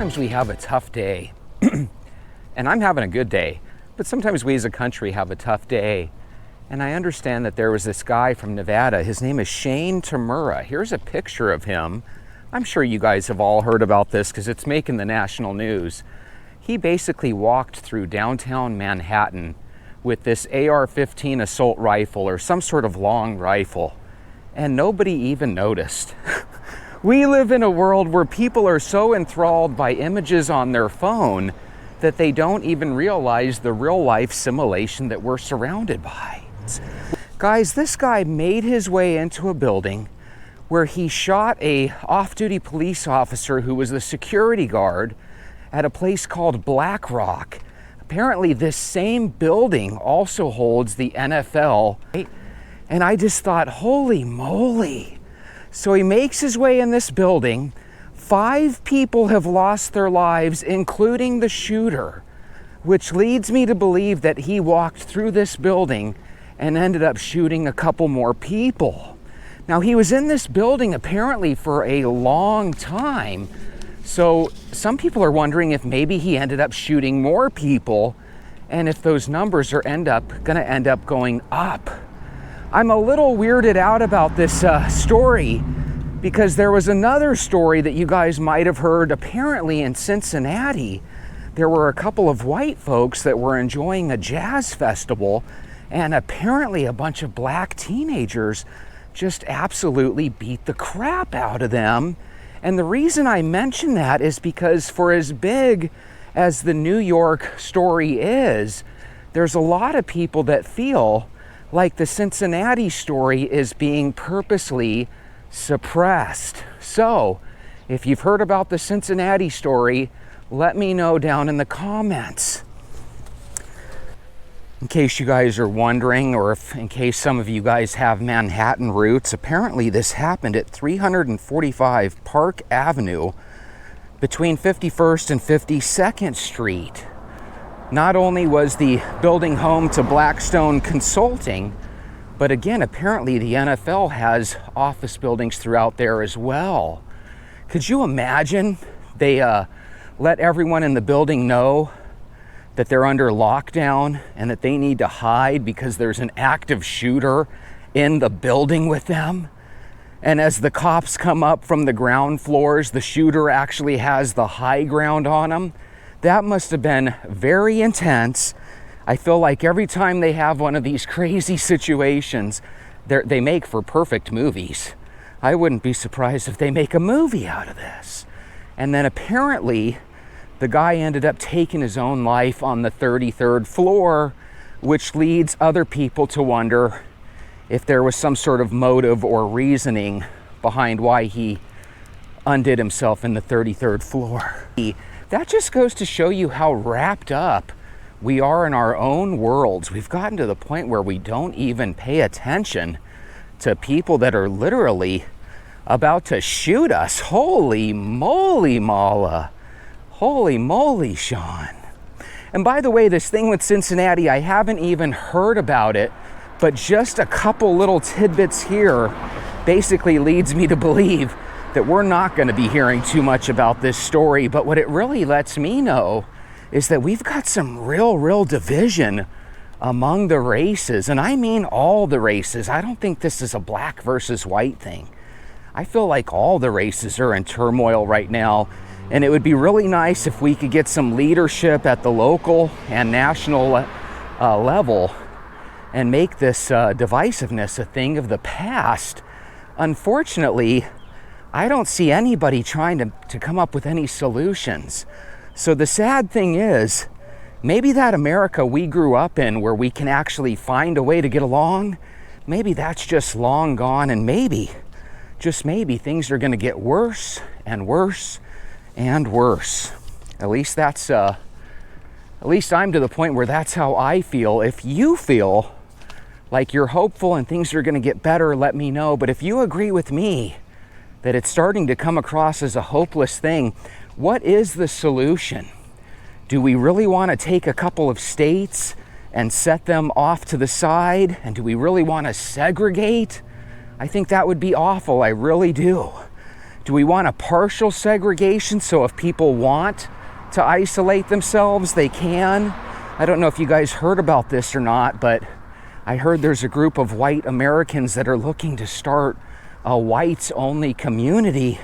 sometimes we have a tough day, and I'm having a good day, but sometimes we as a country have a tough day. And I understand that there was this guy from Nevada. His name is Tamura. Here's a picture of him. I'm sure you guys have all heard about this because it's making the national news. He basically walked through downtown Manhattan with this AR-15 assault rifle or some sort of long rifle, and nobody even noticed. We live in a world where people are so enthralled by images on their phone that they don't even realize the real life simulation that we're surrounded by. Guys, this guy made his way into a building where he shot a off-duty police officer who was the security guard at a place called Black Rock. Apparently this same building also holds the NFL. And I just thought, holy moly. So he makes his way in this building. 5 people have lost their lives, including the shooter, which leads me to believe that he walked through this building and ended up shooting a couple more people. Now, he was in this building apparently for a long time. So some people are wondering if maybe he ended up shooting more people and if those numbers are gonna end up going up. I'm a little weirded out about this story because there was another story that you guys might have heard. Apparently in Cincinnati, there were a couple of white folks that were enjoying a jazz festival, and apparently a bunch of black teenagers just absolutely beat the crap out of them. And the reason I mention that is because for as big as the New York story is, there's a lot of people that feel like the Cincinnati story is being purposely suppressed. So, if you've heard about the Cincinnati story, let me know down in the comments. In case you guys are wondering, or if in case some of you guys have Manhattan roots, apparently this happened at 345 Park Avenue between 51st and 52nd Street. Not only was the building home to Blackstone Consulting, but again, apparently the NFL has office buildings throughout there as well. Could you imagine they let everyone in the building know that they're under lockdown and that they need to hide because there's an active shooter in the building with them? And as the cops come up from the ground floors, the shooter actually has the high ground on him. That must have been very intense. I feel like every time they have one of these crazy situations, they make for perfect movies. I wouldn't be surprised if they make a movie out of this. And then apparently, the guy ended up taking his own life on the 33rd floor, which leads other people to wonder if there was some sort of motive or reasoning behind why he undid himself in the 33rd floor. That just goes to show you how wrapped up we are in our own worlds. We've gotten to the point where we don't even pay attention to people that are literally about to shoot us. Holy moly, Mala. Holy moly, Sean. And by the way, this thing with Cincinnati, I haven't even heard about it, but just a couple little tidbits here basically leads me to believe that we're not going to be hearing too much about this story. But what it really lets me know is that we've got some real division among the races. And I mean all the races. I don't think this is a black versus white thing. I feel like all the races are in turmoil right now. And it would be really nice if we could get some leadership at the local and national level and make this divisiveness a thing of the past. Unfortunately, I don't see anybody trying to come up with any solutions. So the sad thing is, maybe that America we grew up in where we can actually find a way to get along, maybe that's just long gone, and maybe, just maybe, things are gonna get worse and worse and worse. At least I'm to the point where that's how I feel. If you feel like you're hopeful and things are gonna get better, let me know. But if you agree with me that it's starting to come across as a hopeless thing, what is the solution? Do we really want to take a couple of states and set them off to the side? And do we really want to segregate? I think that would be awful. I really do. Do we want a partial segregation so if people want to isolate themselves, they can? I don't know if you guys heard about this or not, but I heard there's a group of white Americans that are looking to start a whites-only community.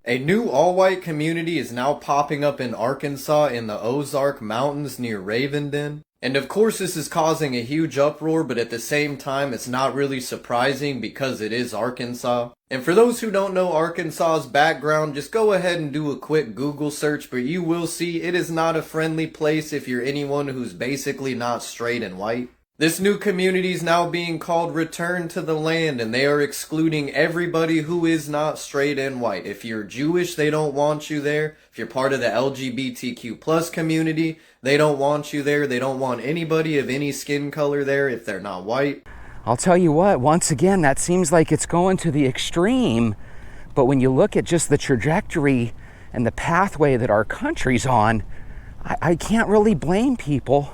A new all-white community is now popping up in Arkansas in the Ozark Mountains near Ravenden. And of course this is causing a huge uproar, but at the same time it's not really surprising because it is Arkansas. And for those who don't know Arkansas's background, just go ahead and do a quick Google search, but you will see it is not a friendly place if you're anyone who's basically not straight and white. This new community is now being called Return to the Land, and they are excluding everybody who is not straight and white. If you're Jewish, they don't want you there. If you're part of the LGBTQ plus community, they don't want you there. They don't want anybody of any skin color there if they're not white. I'll tell you what, once again, that seems like it's going to the extreme, but when you look at just the trajectory and the pathway that our country's on, I can't really blame people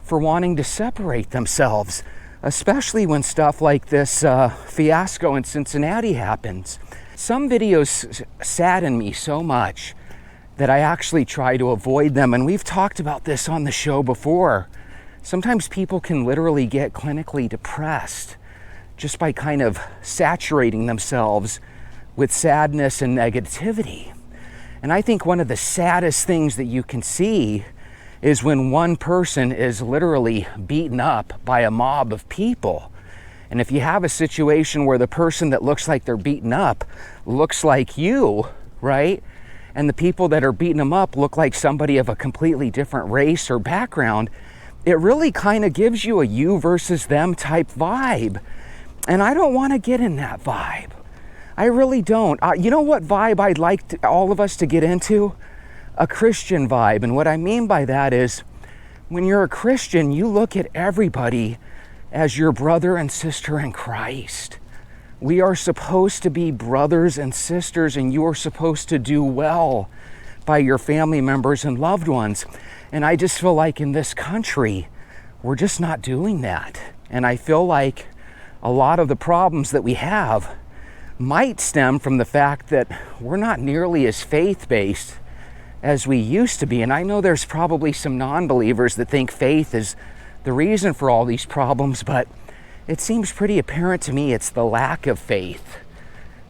for wanting to separate themselves, especially when stuff like this fiasco in Cincinnati happens. Some videos sadden me so much that I actually try to avoid them, and we've talked about this on the show before. Sometimes people can literally get clinically depressed just by kind of saturating themselves with sadness and negativity. And I think one of the saddest things that you can see is when one person is literally beaten up by a mob of people. And if you have a situation where the person that looks like they're beaten up looks like you, right? And the people that are beating them up look like somebody of a completely different race or background, it really kind of gives you a you versus them type vibe. And I don't want to get in that vibe. I really don't. You know what vibe I'd like all of us to get into? A Christian vibe. And what I mean by that is when you're a Christian, you look at everybody as your brother and sister in Christ. We are supposed to be brothers and sisters, and you are supposed to do well by your family members and loved ones. And I just feel like in this country, we're just not doing that. And I feel like a lot of the problems that we have might stem from the fact that we're not nearly as faith-based as we used to be. And I know there's probably some non-believers that think faith is the reason for all these problems, but it seems pretty apparent to me it's the lack of faith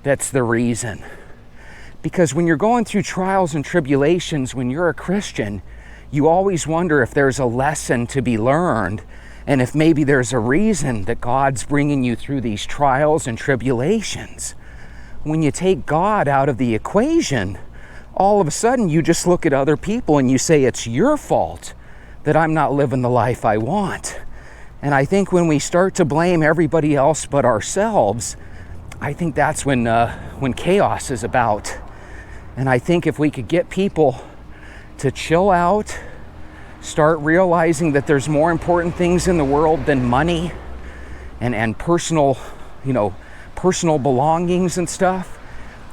that's the reason. Because when you're going through trials and tribulations, when you're a Christian, you always wonder if there's a lesson to be learned, and if maybe there's a reason that God's bringing you through these trials and tribulations. When you take God out of the equation, all of a sudden you just look at other people and you say, it's your fault that I'm not living the life I want. And I think when we start to blame everybody else but ourselves, I think that's when chaos is about. And I think if we could get people to chill out, start realizing that there's more important things in the world than money and personal, personal belongings and stuff.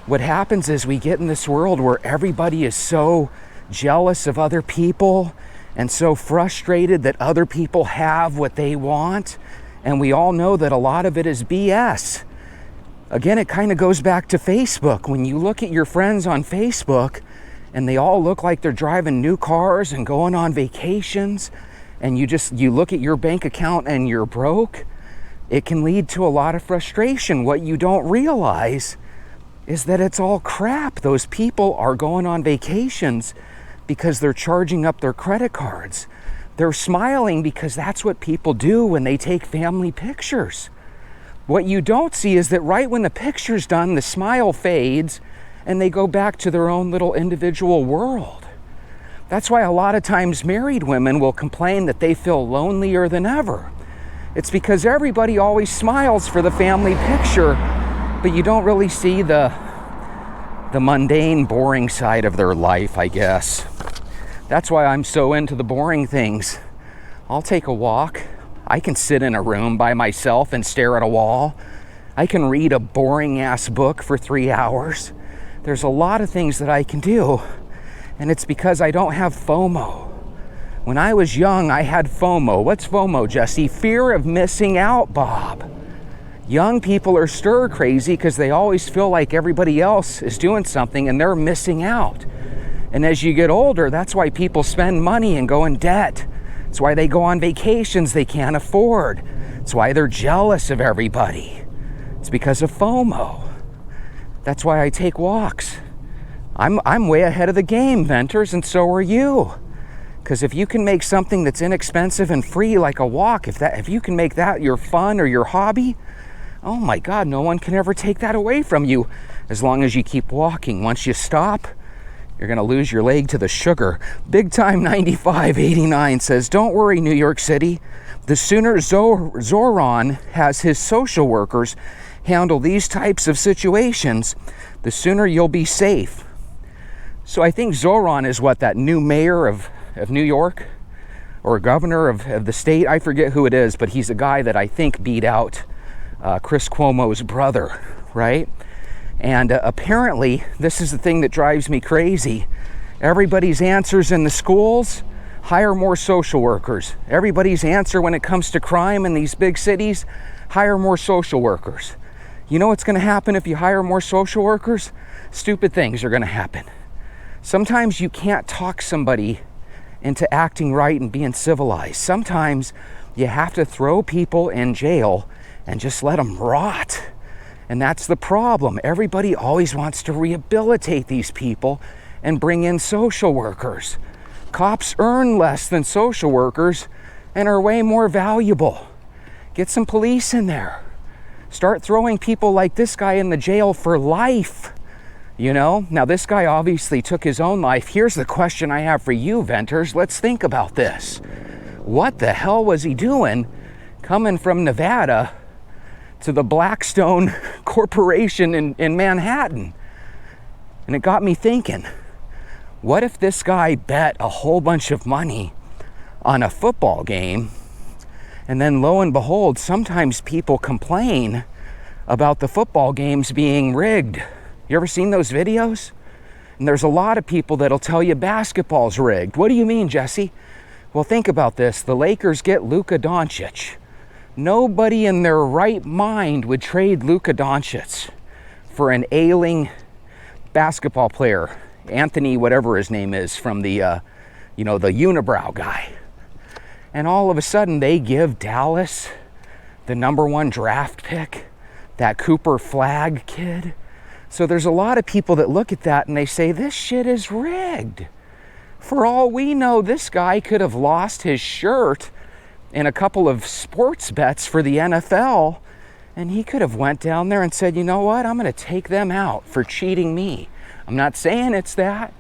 What happens is we get in this world where everybody is so jealous of other people and so frustrated that other people have what they want. And we all know that a lot of it is BS. Again, it kind of goes back to Facebook. When you look at your friends on Facebook and they all look like they're driving new cars and going on vacations, and you look at your bank account and you're broke, it can lead to a lot of frustration. What you don't realize is that it's all crap. Those people are going on vacations because they're charging up their credit cards. They're smiling because that's what people do when they take family pictures. What you don't see is that right when the picture's done, the smile fades and they go back to their own little individual world. That's why a lot of times married women will complain that they feel lonelier than ever. It's because everybody always smiles for the family picture, but you don't really see the mundane, boring side of their life, I guess. That's why I'm so into the boring things. I'll take a walk. I can sit in a room by myself and stare at a wall. I can read a boring-ass book for 3 hours. There's a lot of things that I can do, and it's because I don't have FOMO. When I was young, I had FOMO. What's FOMO, Jesse? Fear of missing out, Bob. Young people are stir crazy because they always feel like everybody else is doing something and they're missing out. And as you get older, that's why people spend money and go in debt. It's why they go on vacations they can't afford. It's why they're jealous of everybody. It's because of FOMO. That's why I take walks. I'm way ahead of the game, Venters, and so are you. Because if you can make something that's inexpensive and free like a walk, if you can make that your fun or your hobby, oh my God, no one can ever take that away from you as long as you keep walking. Once you stop, you're going to lose your leg to the sugar. Big Time 9589 says, don't worry, New York City. The sooner Zoran has his social workers handle these types of situations, the sooner you'll be safe. So I think Zoran is what, that new mayor of New York? Or governor of the state? I forget who it is, but he's a guy that I think beat out Chris Cuomo's brother, right? And apparently, this is the thing that drives me crazy. Everybody's answers in the schools, hire more social workers. Everybody's answer when it comes to crime in these big cities, hire more social workers. You know what's going to happen if you hire more social workers? Stupid things are going to happen. Sometimes you can't talk somebody into acting right and being civilized. Sometimes you have to throw people in jail and just let them rot. And that's the problem. Everybody always wants to rehabilitate these people and bring in social workers. Cops earn less than social workers and are way more valuable. Get some police in there. Start throwing people like this guy in the jail for life. You know, now this guy obviously took his own life. Here's the question I have for you, Venters. Let's think about this. What the hell was he doing coming from Nevada to the Blackstone Corporation in Manhattan? And it got me thinking, what if this guy bet a whole bunch of money on a football game, and then lo and behold, sometimes people complain about the football games being rigged. You ever seen those videos? And there's a lot of people that'll tell you basketball's rigged. What do you mean, Jesse? Well, think about this. The Lakers get Luka Doncic. Nobody in their right mind would trade Luka Doncic for an ailing basketball player, Anthony, whatever his name is, from the unibrow guy. And all of a sudden, they give Dallas the #1 draft pick, that Cooper Flagg kid. So there's a lot of people that look at that and they say, this shit is rigged. For all we know, this guy could have lost his shirt in a couple of sports bets for the NFL, and he could have went down there and said, you know what, I'm going to take them out for cheating me. I'm not saying it's that,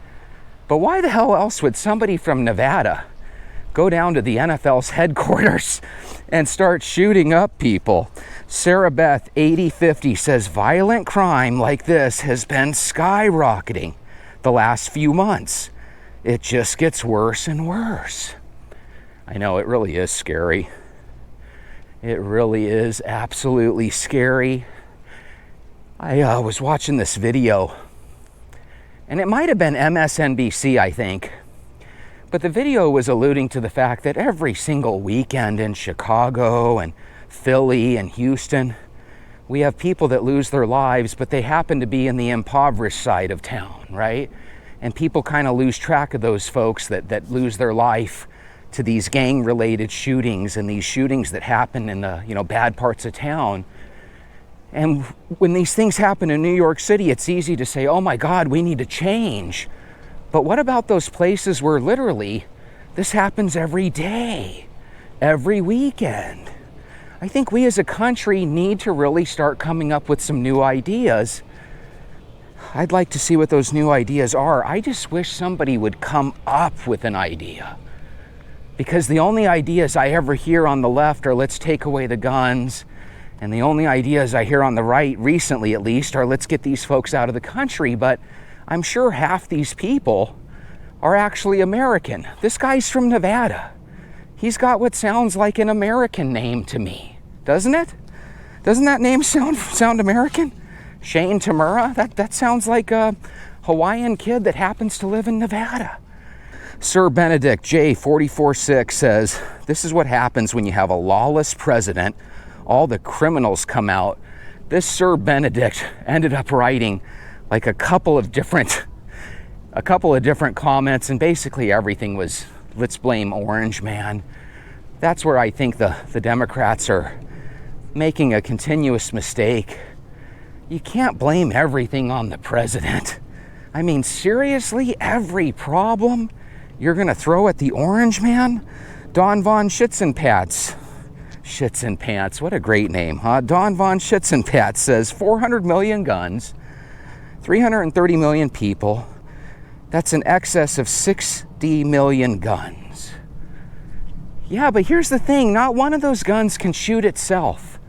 but why the hell else would somebody from Nevada go down to the NFL's headquarters and start shooting up people? Sarah Beth 8050 says, violent crime like this has been skyrocketing the last few months. It just gets worse and worse. I know, it really is scary. It really is absolutely scary. I was watching this video, and it might have been MSNBC, I think. But the video was alluding to the fact that every single weekend in Chicago and Philly and Houston, we have people that lose their lives, but they happen to be in the impoverished side of town, right? And people kind of lose track of those folks that lose their life to these gang-related shootings and these shootings that happen in the bad parts of town. And when these things happen in New York City, it's easy to say, oh my God, we need to change. But what about those places where literally this happens every day, every weekend? I think we as a country need to really start coming up with some new ideas. I'd like to see what those new ideas are. I just wish somebody would come up with an idea. Because the only ideas I ever hear on the left are let's take away the guns. And the only ideas I hear on the right, recently at least, are let's get these folks out of the country. But I'm sure half these people are actually American. This guy's from Nevada. He's got what sounds like an American name to me, doesn't it? Doesn't that name sound American? Shane Tamura? That sounds like a Hawaiian kid that happens to live in Nevada. Sir Benedict J446 says, this is what happens when you have a lawless president. All the criminals come out this Sir Benedict ended up writing like a couple of different comments, and basically everything was, let's blame Orange Man. That's where I think the Democrats are making a continuous mistake. You can't blame everything on the president. I mean, seriously, every problem you're gonna throw at the Orange Man? Don Von Schitzenpatz. Schitzenpants, what a great name, huh? Don Von Schitzenpatz says 400 million guns, 330 million people. That's in excess of 60 million guns. Yeah, but here's the thing, not one of those guns can shoot itself.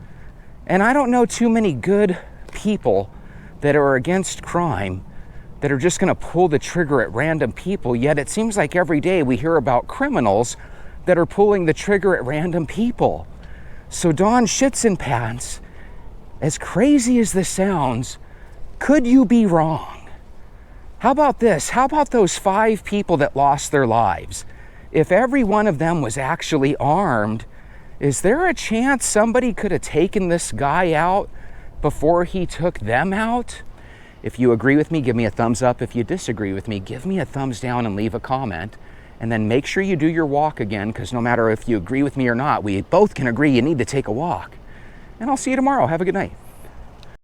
And I don't know too many good people that are against crime that are just gonna pull the trigger at random people, yet it seems like every day we hear about criminals that are pulling the trigger at random people. So Don Schitzenpants, as crazy as this sounds, could you be wrong? How about this? How about those 5 people that lost their lives? If every one of them was actually armed, is there a chance somebody could have taken this guy out before he took them out? If you agree with me, give me a thumbs up. If you disagree with me, give me a thumbs down and leave a comment. And then make sure you do your walk again, because no matter if you agree with me or not, we both can agree you need to take a walk. And I'll see you tomorrow. Have a good night.